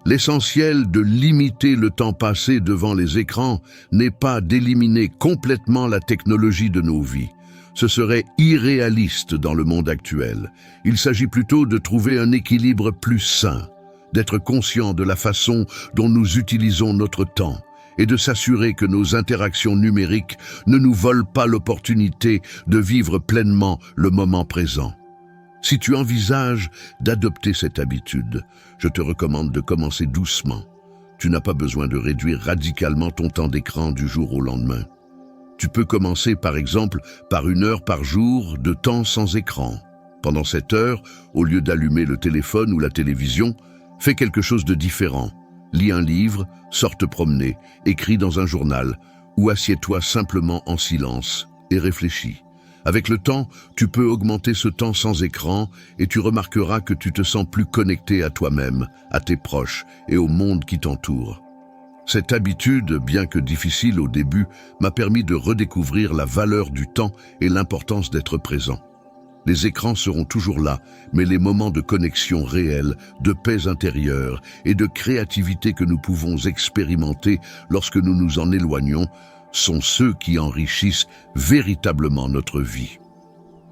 L'essentiel de limiter le temps passé devant les écrans n'est pas d'éliminer complètement la technologie de nos vies. Ce serait irréaliste dans le monde actuel. Il s'agit plutôt de trouver un équilibre plus sain, d'être conscient de la façon dont nous utilisons notre temps et de s'assurer que nos interactions numériques ne nous volent pas l'opportunité de vivre pleinement le moment présent. Si tu envisages d'adopter cette habitude, je te recommande de commencer doucement. Tu n'as pas besoin de réduire radicalement ton temps d'écran du jour au lendemain. Tu peux commencer par exemple par 1 heure par jour de temps sans écran. Pendant cette heure, au lieu d'allumer le téléphone ou la télévision, fais quelque chose de différent. Lis un livre, sors te promener, écris dans un journal ou assieds-toi simplement en silence et réfléchis. Avec le temps, tu peux augmenter ce temps sans écran et tu remarqueras que tu te sens plus connecté à toi-même, à tes proches et au monde qui t'entoure. Cette habitude, bien que difficile au début, m'a permis de redécouvrir la valeur du temps et l'importance d'être présent. Les écrans seront toujours là, mais les moments de connexion réelle, de paix intérieure et de créativité que nous pouvons expérimenter lorsque nous nous en éloignons sont ceux qui enrichissent véritablement notre vie.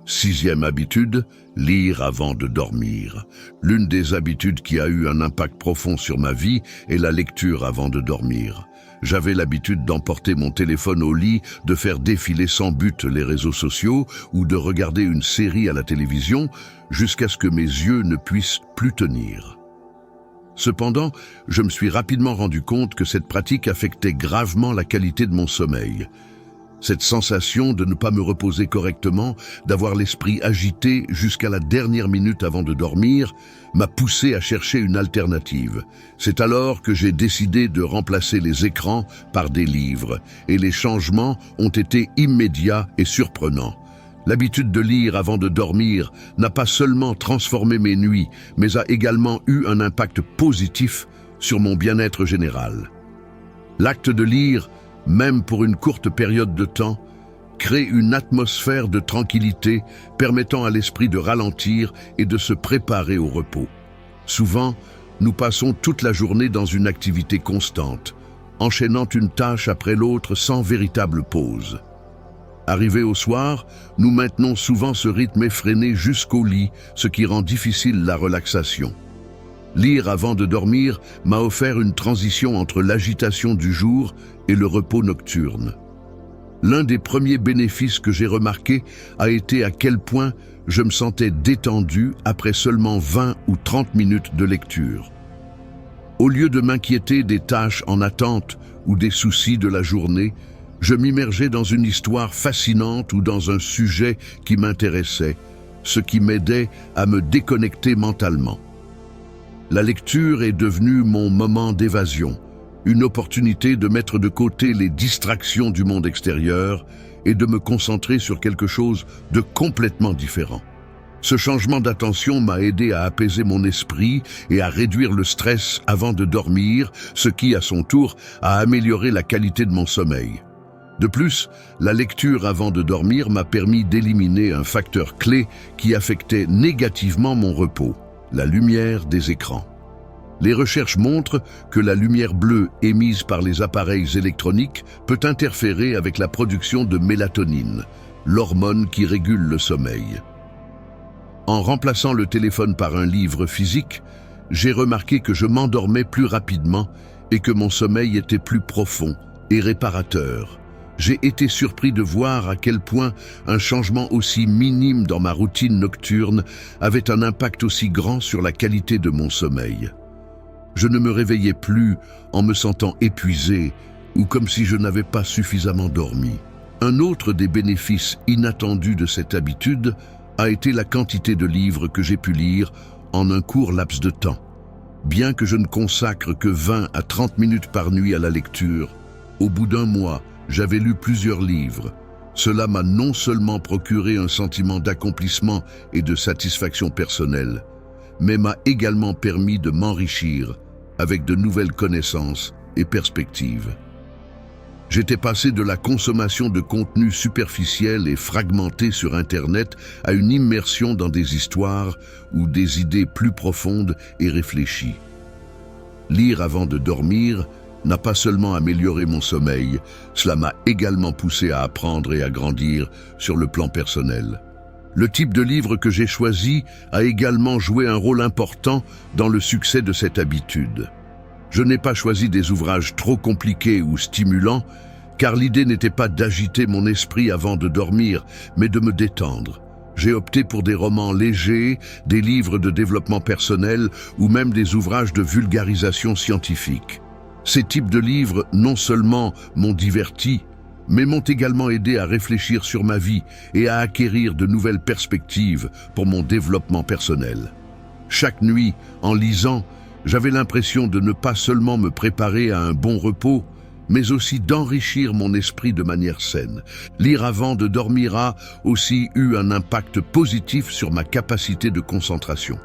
6e habitude, lire avant de dormir. L'une des habitudes qui a eu un impact profond sur ma vie est la lecture avant de dormir. J'avais l'habitude d'emporter mon téléphone au lit, de faire défiler sans but les réseaux sociaux ou de regarder une série à la télévision jusqu'à ce que mes yeux ne puissent plus tenir. Cependant, je me suis rapidement rendu compte que cette pratique affectait gravement la qualité de mon sommeil. Cette sensation de ne pas me reposer correctement, d'avoir l'esprit agité jusqu'à la dernière minute avant de dormir, m'a poussé à chercher une alternative. C'est alors que j'ai décidé de remplacer les écrans par des livres, et les changements ont été immédiats et surprenants. L'habitude de lire avant de dormir n'a pas seulement transformé mes nuits, mais a également eu un impact positif sur mon bien-être général. L'acte de lire, même pour une courte période de temps, crée une atmosphère de tranquillité permettant à l'esprit de ralentir et de se préparer au repos. Souvent, nous passons toute la journée dans une activité constante, enchaînant une tâche après l'autre sans véritable pause. Arrivé au soir, nous maintenons souvent ce rythme effréné jusqu'au lit, ce qui rend difficile la relaxation. Lire avant de dormir m'a offert une transition entre l'agitation du jour et le repos nocturne. L'un des premiers bénéfices que j'ai remarqué a été à quel point je me sentais détendu après seulement 20 ou 30 minutes de lecture. Au lieu de m'inquiéter des tâches en attente ou des soucis de la journée, je m'immergeais dans une histoire fascinante ou dans un sujet qui m'intéressait, ce qui m'aidait à me déconnecter mentalement. La lecture est devenue mon moment d'évasion, une opportunité de mettre de côté les distractions du monde extérieur et de me concentrer sur quelque chose de complètement différent. Ce changement d'attention m'a aidé à apaiser mon esprit et à réduire le stress avant de dormir, ce qui, à son tour, a amélioré la qualité de mon sommeil. De plus, la lecture avant de dormir m'a permis d'éliminer un facteur clé qui affectait négativement mon repos, la lumière des écrans. Les recherches montrent que la lumière bleue émise par les appareils électroniques peut interférer avec la production de mélatonine, l'hormone qui régule le sommeil. En remplaçant le téléphone par un livre physique, j'ai remarqué que je m'endormais plus rapidement et que mon sommeil était plus profond et réparateur. J'ai été surpris de voir à quel point un changement aussi minime dans ma routine nocturne avait un impact aussi grand sur la qualité de mon sommeil. Je ne me réveillais plus en me sentant épuisé ou comme si je n'avais pas suffisamment dormi. Un autre des bénéfices inattendus de cette habitude a été la quantité de livres que j'ai pu lire en un court laps de temps. Bien que je ne consacre que 20 à 30 minutes par nuit à la lecture, au bout d'un mois, j'avais lu plusieurs livres. Cela m'a non seulement procuré un sentiment d'accomplissement et de satisfaction personnelle, mais m'a également permis de m'enrichir avec de nouvelles connaissances et perspectives. J'étais passé de la consommation de contenus superficiels et fragmentés sur Internet à une immersion dans des histoires ou des idées plus profondes et réfléchies. Lire avant de dormir n'a pas seulement amélioré mon sommeil, cela m'a également poussé à apprendre et à grandir sur le plan personnel. Le type de livre que j'ai choisi a également joué un rôle important dans le succès de cette habitude. Je n'ai pas choisi des ouvrages trop compliqués ou stimulants, car l'idée n'était pas d'agiter mon esprit avant de dormir, mais de me détendre. J'ai opté pour des romans légers, des livres de développement personnel ou même des ouvrages de vulgarisation scientifique. Ces types de livres non seulement m'ont diverti, mais m'ont également aidé à réfléchir sur ma vie et à acquérir de nouvelles perspectives pour mon développement personnel. Chaque nuit, en lisant, j'avais l'impression de ne pas seulement me préparer à un bon repos, mais aussi d'enrichir mon esprit de manière saine. Lire avant de dormir a aussi eu un impact positif sur ma capacité de concentration.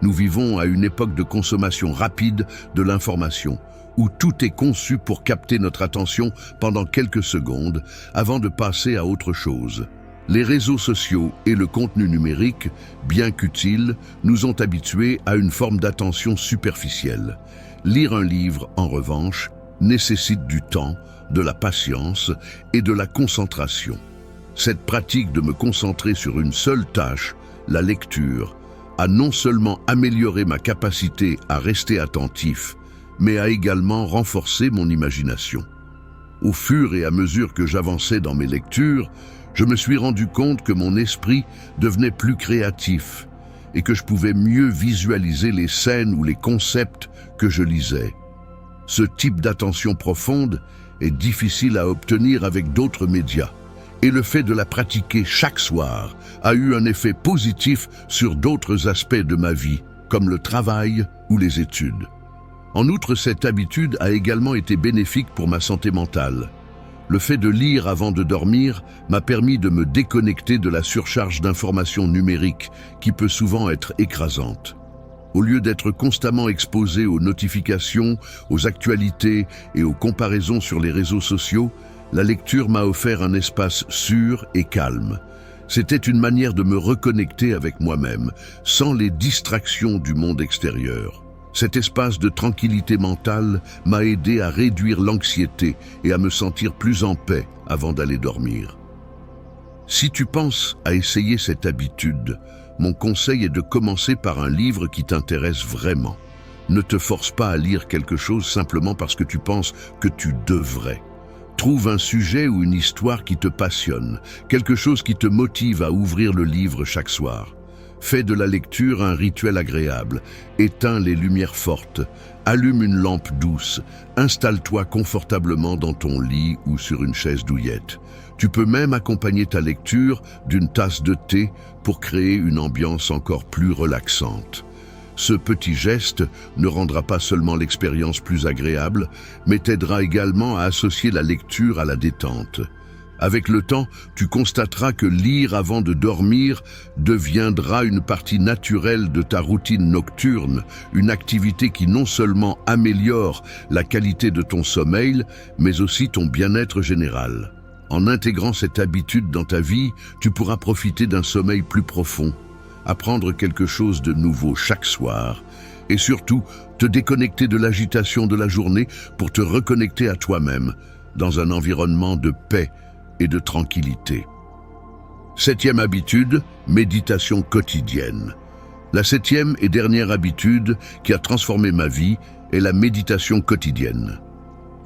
Nous vivons à une époque de consommation rapide de l'information, où tout est conçu pour capter notre attention pendant quelques secondes avant de passer à autre chose. Les réseaux sociaux et le contenu numérique, bien qu'utiles, nous ont habitués à une forme d'attention superficielle. Lire un livre, en revanche, nécessite du temps, de la patience et de la concentration. Cette pratique de me concentrer sur une seule tâche, la lecture, a non seulement amélioré ma capacité à rester attentif, mais a également renforcé mon imagination. Au fur et à mesure que j'avançais dans mes lectures, je me suis rendu compte que mon esprit devenait plus créatif et que je pouvais mieux visualiser les scènes ou les concepts que je lisais. Ce type d'attention profonde est difficile à obtenir avec d'autres médias, et le fait de la pratiquer chaque soir a eu un effet positif sur d'autres aspects de ma vie, comme le travail ou les études. En outre, cette habitude a également été bénéfique pour ma santé mentale. Le fait de lire avant de dormir m'a permis de me déconnecter de la surcharge d'informations numériques qui peut souvent être écrasante. Au lieu d'être constamment exposé aux notifications, aux actualités et aux comparaisons sur les réseaux sociaux, la lecture m'a offert un espace sûr et calme. C'était une manière de me reconnecter avec moi-même, sans les distractions du monde extérieur. Cet espace de tranquillité mentale m'a aidé à réduire l'anxiété et à me sentir plus en paix avant d'aller dormir. Si tu penses à essayer cette habitude, mon conseil est de commencer par un livre qui t'intéresse vraiment. Ne te force pas à lire quelque chose simplement parce que tu penses que tu devrais. Trouve un sujet ou une histoire qui te passionne, quelque chose qui te motive à ouvrir le livre chaque soir. Fais de la lecture un rituel agréable, éteins les lumières fortes, allume une lampe douce, installe-toi confortablement dans ton lit ou sur une chaise douillette. Tu peux même accompagner ta lecture d'une tasse de thé pour créer une ambiance encore plus relaxante. Ce petit geste ne rendra pas seulement l'expérience plus agréable, mais t'aidera également à associer la lecture à la détente. Avec le temps, tu constateras que lire avant de dormir deviendra une partie naturelle de ta routine nocturne, une activité qui non seulement améliore la qualité de ton sommeil, mais aussi ton bien-être général. En intégrant cette habitude dans ta vie, tu pourras profiter d'un sommeil plus profond, apprendre quelque chose de nouveau chaque soir, et surtout te déconnecter de l'agitation de la journée pour te reconnecter à toi-même, dans un environnement de paix et de tranquillité. 7e habitude, méditation quotidienne. La 7e et dernière habitude qui a transformé ma vie est la méditation quotidienne.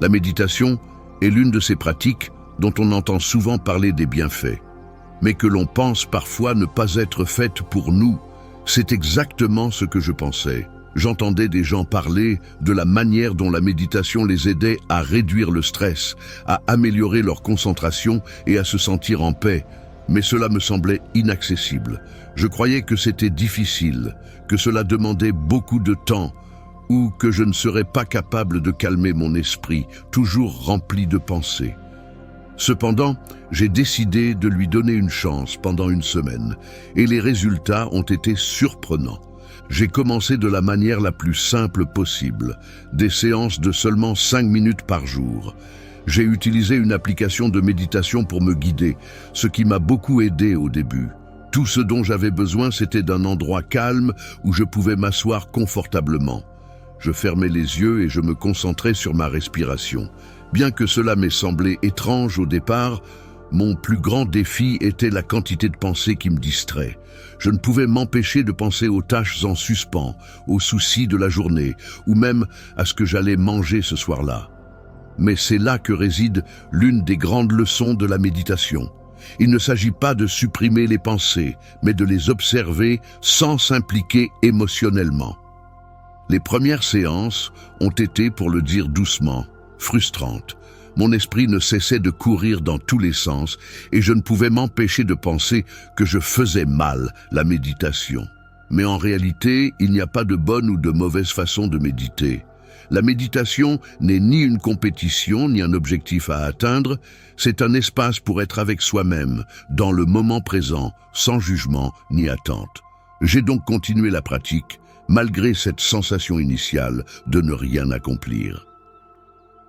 La méditation est l'une de ces pratiques dont on entend souvent parler des bienfaits, mais que l'on pense parfois ne pas être faite pour nous. C'est exactement ce que je pensais. J'entendais des gens parler de la manière dont la méditation les aidait à réduire le stress, à améliorer leur concentration et à se sentir en paix. Mais cela me semblait inaccessible. Je croyais que c'était difficile, que cela demandait beaucoup de temps, ou que je ne serais pas capable de calmer mon esprit, toujours rempli de pensées. Cependant, j'ai décidé de lui donner une chance pendant une semaine, et les résultats ont été surprenants. J'ai commencé de la manière la plus simple possible, des séances de seulement 5 minutes par jour. J'ai utilisé une application de méditation pour me guider, ce qui m'a beaucoup aidé au début. Tout ce dont j'avais besoin, c'était d'un endroit calme où je pouvais m'asseoir confortablement. Je fermais les yeux et je me concentrais sur ma respiration. Bien que cela m'ait semblé étrange au départ, mon plus grand défi était la quantité de pensées qui me distrait. Je ne pouvais m'empêcher de penser aux tâches en suspens, aux soucis de la journée, ou même à ce que j'allais manger ce soir-là. Mais c'est là que réside l'une des grandes leçons de la méditation. Il ne s'agit pas de supprimer les pensées, mais de les observer sans s'impliquer émotionnellement. Les premières séances ont été, pour le dire doucement, frustrantes. Mon esprit ne cessait de courir dans tous les sens et je ne pouvais m'empêcher de penser que je faisais mal la méditation. Mais en réalité, il n'y a pas de bonne ou de mauvaise façon de méditer. La méditation n'est ni une compétition ni un objectif à atteindre, c'est un espace pour être avec soi-même, dans le moment présent, sans jugement ni attente. J'ai donc continué la pratique, malgré cette sensation initiale de ne rien accomplir.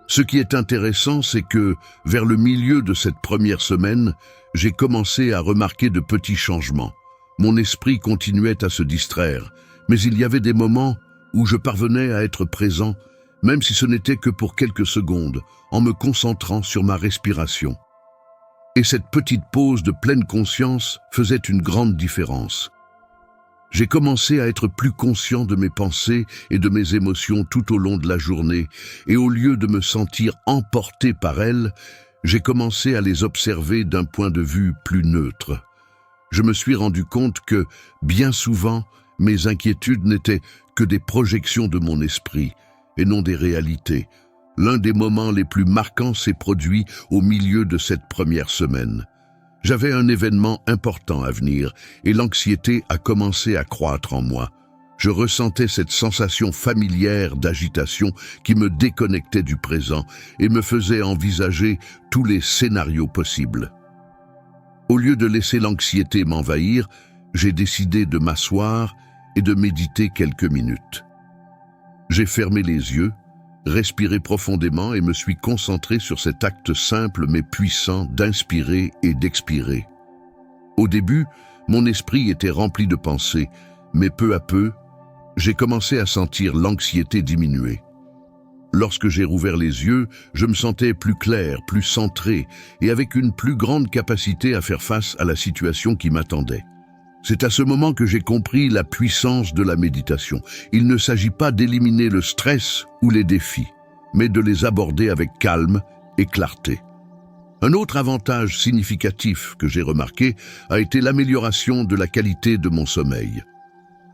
Ce qui est intéressant, c'est que, vers le milieu de cette première semaine, j'ai commencé à remarquer de petits changements. Mon esprit continuait à se distraire, mais il y avait des moments où je parvenais à être présent, même si ce n'était que pour quelques secondes, en me concentrant sur ma respiration. Et cette petite pause de pleine conscience faisait une grande différence. J'ai commencé à être plus conscient de mes pensées et de mes émotions tout au long de la journée, et au lieu de me sentir emporté par elles, j'ai commencé à les observer d'un point de vue plus neutre. Je me suis rendu compte que, bien souvent, mes inquiétudes n'étaient que des projections de mon esprit, et non des réalités. L'un des moments les plus marquants s'est produit au milieu de cette première semaine. J'avais un événement important à venir et l'anxiété a commencé à croître en moi. Je ressentais cette sensation familière d'agitation qui me déconnectait du présent et me faisait envisager tous les scénarios possibles. Au lieu de laisser l'anxiété m'envahir, j'ai décidé de m'asseoir et de méditer quelques minutes. J'ai fermé les yeux, respiré profondément et me suis concentré sur cet acte simple mais puissant d'inspirer et d'expirer. Au début, mon esprit était rempli de pensées, mais peu à peu, j'ai commencé à sentir l'anxiété diminuer. Lorsque j'ai rouvert les yeux, je me sentais plus clair, plus centré et avec une plus grande capacité à faire face à la situation qui m'attendait. C'est à ce moment que j'ai compris la puissance de la méditation. Il ne s'agit pas d'éliminer le stress ou les défis, mais de les aborder avec calme et clarté. Un autre avantage significatif que j'ai remarqué a été l'amélioration de la qualité de mon sommeil.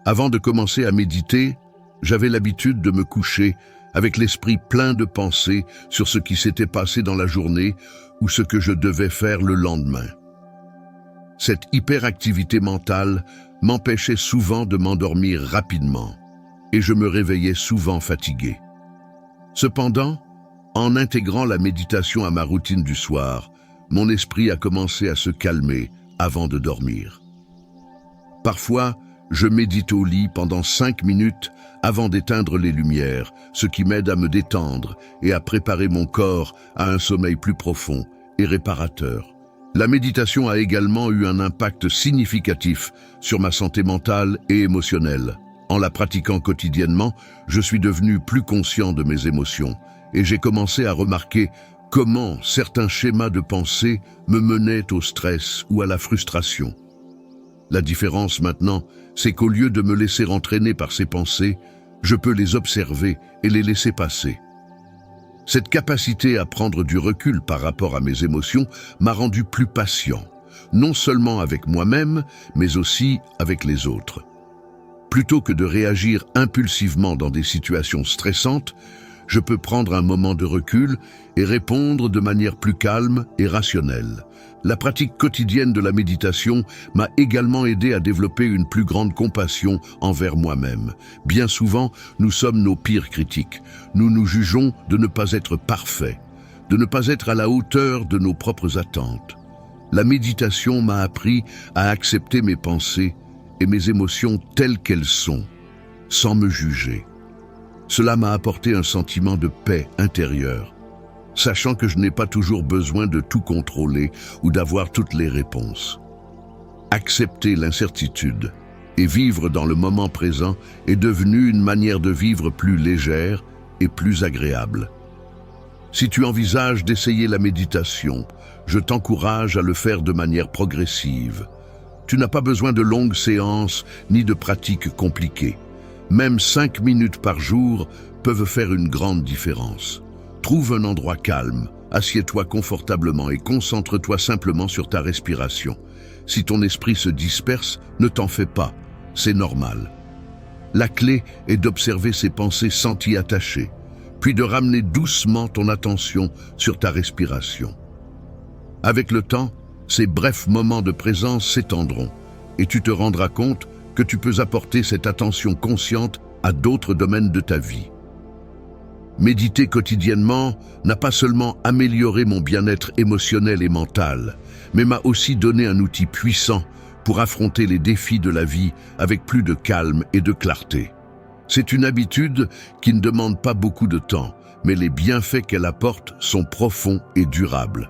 Avant de commencer à méditer, j'avais l'habitude de me coucher avec l'esprit plein de pensées sur ce qui s'était passé dans la journée ou ce que je devais faire le lendemain. Cette hyperactivité mentale m'empêchait souvent de m'endormir rapidement et je me réveillais souvent fatigué. Cependant, en intégrant la méditation à ma routine du soir, mon esprit a commencé à se calmer avant de dormir. Parfois, je médite au lit pendant 5 minutes avant d'éteindre les lumières, ce qui m'aide à me détendre et à préparer mon corps à un sommeil plus profond et réparateur. La méditation a également eu un impact significatif sur ma santé mentale et émotionnelle. En la pratiquant quotidiennement, je suis devenu plus conscient de mes émotions et j'ai commencé à remarquer comment certains schémas de pensée me menaient au stress ou à la frustration. La différence maintenant, c'est qu'au lieu de me laisser entraîner par ces pensées, je peux les observer et les laisser passer. Cette capacité à prendre du recul par rapport à mes émotions m'a rendu plus patient, non seulement avec moi-même, mais aussi avec les autres. Plutôt que de réagir impulsivement dans des situations stressantes, je peux prendre un moment de recul et répondre de manière plus calme et rationnelle. La pratique quotidienne de la méditation m'a également aidé à développer une plus grande compassion envers moi-même. Bien souvent, nous sommes nos pires critiques. Nous nous jugeons de ne pas être parfaits, de ne pas être à la hauteur de nos propres attentes. La méditation m'a appris à accepter mes pensées et mes émotions telles qu'elles sont, sans me juger. Cela m'a apporté un sentiment de paix intérieure, sachant que je n'ai pas toujours besoin de tout contrôler ou d'avoir toutes les réponses. Accepter l'incertitude et vivre dans le moment présent est devenu une manière de vivre plus légère et plus agréable. Si tu envisages d'essayer la méditation, je t'encourage à le faire de manière progressive. Tu n'as pas besoin de longues séances ni de pratiques compliquées. Même 5 minutes par jour peuvent faire une grande différence. Trouve un endroit calme, assieds-toi confortablement et concentre-toi simplement sur ta respiration. Si ton esprit se disperse, ne t'en fais pas, c'est normal. La clé est d'observer ces pensées sans t'y attacher, puis de ramener doucement ton attention sur ta respiration. Avec le temps, ces brefs moments de présence s'étendront et tu te rendras compte que tu peux apporter cette attention consciente à d'autres domaines de ta vie. Méditer quotidiennement n'a pas seulement amélioré mon bien-être émotionnel et mental, mais m'a aussi donné un outil puissant pour affronter les défis de la vie avec plus de calme et de clarté. C'est une habitude qui ne demande pas beaucoup de temps, mais les bienfaits qu'elle apporte sont profonds et durables.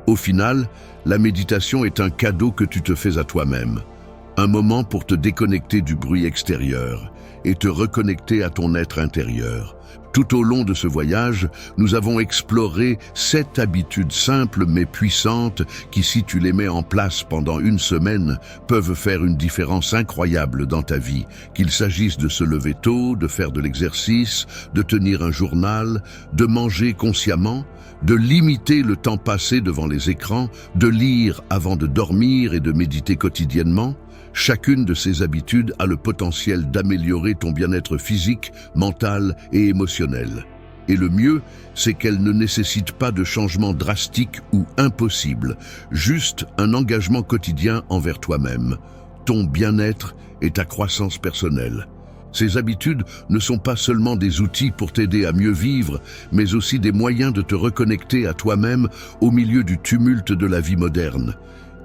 Au final, la méditation est un cadeau que tu te fais à toi-même. Un moment pour te déconnecter du bruit extérieur et te reconnecter à ton être intérieur. Tout au long de ce voyage, nous avons exploré 7 habitudes simples mais puissantes qui, si tu les mets en place pendant une semaine, peuvent faire une différence incroyable dans ta vie. Qu'il s'agisse de se lever tôt, de faire de l'exercice, de tenir un journal, de manger consciemment, de limiter le temps passé devant les écrans, de lire avant de dormir et de méditer quotidiennement. Chacune de ces habitudes a le potentiel d'améliorer ton bien-être physique, mental et émotionnel. Et le mieux, c'est qu'elles ne nécessitent pas de changements drastiques ou impossibles, juste un engagement quotidien envers toi-même, ton bien-être et ta croissance personnelle. Ces habitudes ne sont pas seulement des outils pour t'aider à mieux vivre, mais aussi des moyens de te reconnecter à toi-même au milieu du tumulte de la vie moderne.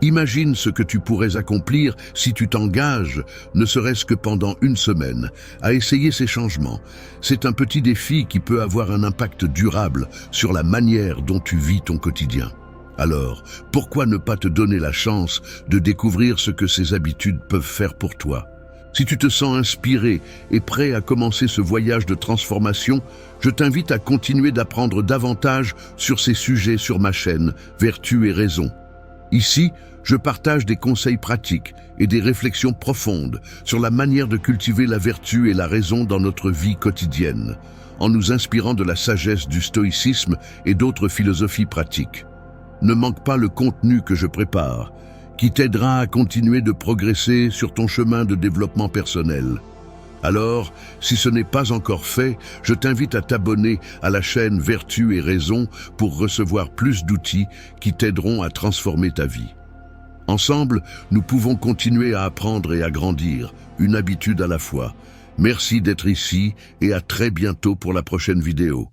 Imagine ce que tu pourrais accomplir si tu t'engages, ne serait-ce que pendant une semaine, à essayer ces changements. C'est un petit défi qui peut avoir un impact durable sur la manière dont tu vis ton quotidien. Alors, pourquoi ne pas te donner la chance de découvrir ce que ces habitudes peuvent faire pour toi ? Si tu te sens inspiré et prêt à commencer ce voyage de transformation, je t'invite à continuer d'apprendre davantage sur ces sujets sur ma chaîne Vertu et Raison. Ici, je partage des conseils pratiques et des réflexions profondes sur la manière de cultiver la vertu et la raison dans notre vie quotidienne, en nous inspirant de la sagesse du stoïcisme et d'autres philosophies pratiques. Ne manque pas le contenu que je prépare, qui t'aidera à continuer de progresser sur ton chemin de développement personnel. Alors, si ce n'est pas encore fait, je t'invite à t'abonner à la chaîne Vertu et Raison pour recevoir plus d'outils qui t'aideront à transformer ta vie. Ensemble, nous pouvons continuer à apprendre et à grandir, une habitude à la fois. Merci d'être ici et à très bientôt pour la prochaine vidéo.